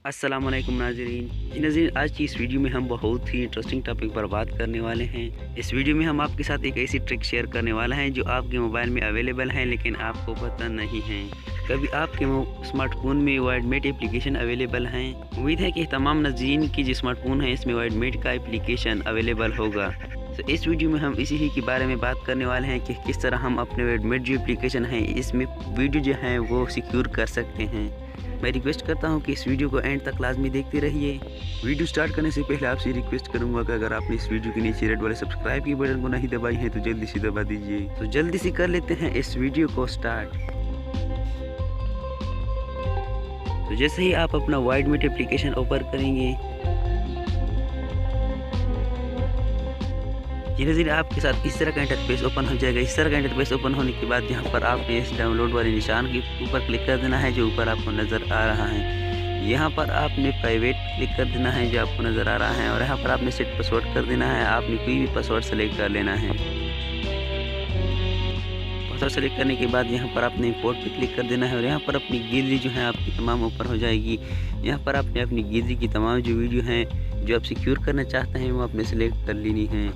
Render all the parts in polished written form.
अस्सलाम वालेकुम नाज़रीन। जी नाज़रीन, आज की इस वीडियो में हम बहुत ही इंटरेस्टिंग टॉपिक पर बात करने वाले हैं। इस वीडियो में हम आपके साथ एक ऐसी ट्रिक शेयर करने वाला हैं जो आपके मोबाइल में अवेलेबल है लेकिन आपको पता नहीं है। कभी आपके स्मार्टफोन में वाइडमेट एप्लीकेशन अवेलेबल हैं? उम्मीद है कि तमाम नाज़रीन की जो स्मार्टफोन है इसमें वाइडमेट का एप्लीकेशन अवेलेबल होगा। तो इस वीडियो में हम इसी ही के बारे में बात करने वाले हैं कि किस तरह हम अपने वाइडमेट जो एप्लीकेशन है इसमें वीडियो जो है वो सिक्योर कर सकते हैं। मैं रिक्वेस्ट करता हूं कि इस वीडियो को एंड तक लाजमी देखते रहिए। वीडियो स्टार्ट करने से पहले आपसे रिक्वेस्ट करूंगा कि अगर आपने इस वीडियो के नीचे रेड वाले सब्सक्राइब की बटन को नहीं दबाई है तो जल्दी से दबा दीजिए। तो जल्दी से कर लेते हैं इस वीडियो को स्टार्ट। तो जैसे ही आप अपना वाइडमेट एप्लीकेशन ओपन करेंगे, धीरे धीरे आपके साथ इस तरह का इंटरफेस ओपन हो जाएगा। इस तरह का इंटरफेस ओपन होने के बाद यहाँ पर आपने इस डाउनलोड वाले निशान के ऊपर क्लिक कर देना है जो ऊपर आपको नज़र आ रहा है। यहाँ पर आपने प्राइवेट क्लिक कर देना है जो आपको नज़र आ रहा है और यहाँ पर आपने सेट पासवर्ड कर देना है। आपने कोई भी पासवर्ड सेलेक्ट कर लेना है। पासवर्ड सेलेक्ट करने के बाद यहाँ पर आपने इंपोर्ट पे क्लिक कर देना है और यहाँ पर अपनी गैलरी जो है आपकी तमाम ऊपर हो जाएगी। यहाँ पर आपने अपनी गैलरी की तमाम जो वीडियो हैं जो आप सिक्योर करना चाहते हैं वो आपने सेलेक्ट कर लेनी है।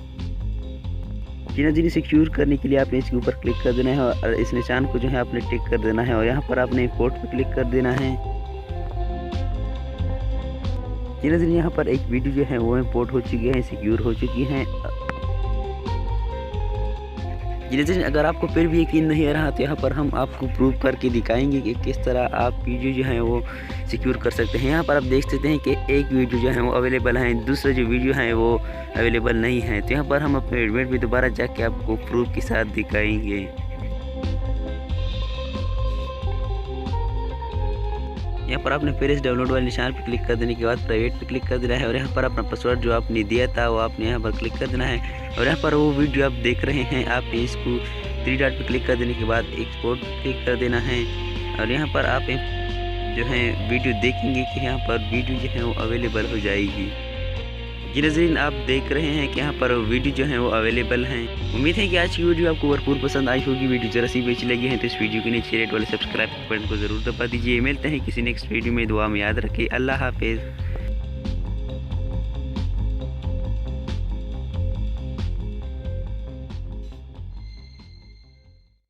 जिन्हें सिक्योर करने के लिए आपने इसके ऊपर क्लिक कर देना है और इस निशान को जो है आपने टिक कर देना है और यहाँ पर आपने इंपोर्ट पे क्लिक कर देना है। जिन्हें यहाँ पर एक वीडियो जो है वो इंपोर्ट हो चुकी है, सिक्योर हो चुकी है। जिन्हें अगर आपको फिर भी यकीन नहीं आ रहा तो यहाँ पर हम आपको प्रूव करके दिखाएंगे कि किस तरह आप वीडियो जो है वो सिक्योर कर सकते हैं। यहाँ पर आप देख सकते हैं कि एक वीडियो जो है वो अवेलेबल है, दूसरा जो वीडियो है वो अवेलेबल नहीं है। तो यहाँ पर हम अपने एडमिट में दोबारा जाके आपको प्रूफ के साथ दिखाएंगे। यहाँ पर आपने फिर इस डाउनलोड वाले निशान पर क्लिक कर देने के बाद प्राइवेट पे क्लिक कर देना है और यहाँ पर अपना पासवर्ड जो आपने दिया था वो आपने यहाँ पर क्लिक कर देना है और यहाँ पर वो वीडियो आप देख रहे हैं आपने इसको 3 डॉट पे क्लिक कर देने के बाद एक्सपोर्ट क्लिक कर देना है और यहाँ पर आप जो है वीडियो देखेंगे कि यहाँ पर वीडियो जो है वो अवेलेबल हो जाएगी। जी नाज़रीन, आप देख रहे हैं कि यहाँ पर वीडियो जो है वो अवेलेबल हैं। उम्मीद है कि आज की वीडियो आपको भरपूर पसंद आई होगी। वीडियो जरा सी भी अच्छी लगी है तो इस वीडियो के नीचे रेड वाले सब्सक्राइब बटन को ज़रूर दबा दीजिए। मिलते हैं किसी नेक्स्ट वीडियो में। दुआ में याद रखिए। अल्लाह हाफिज़।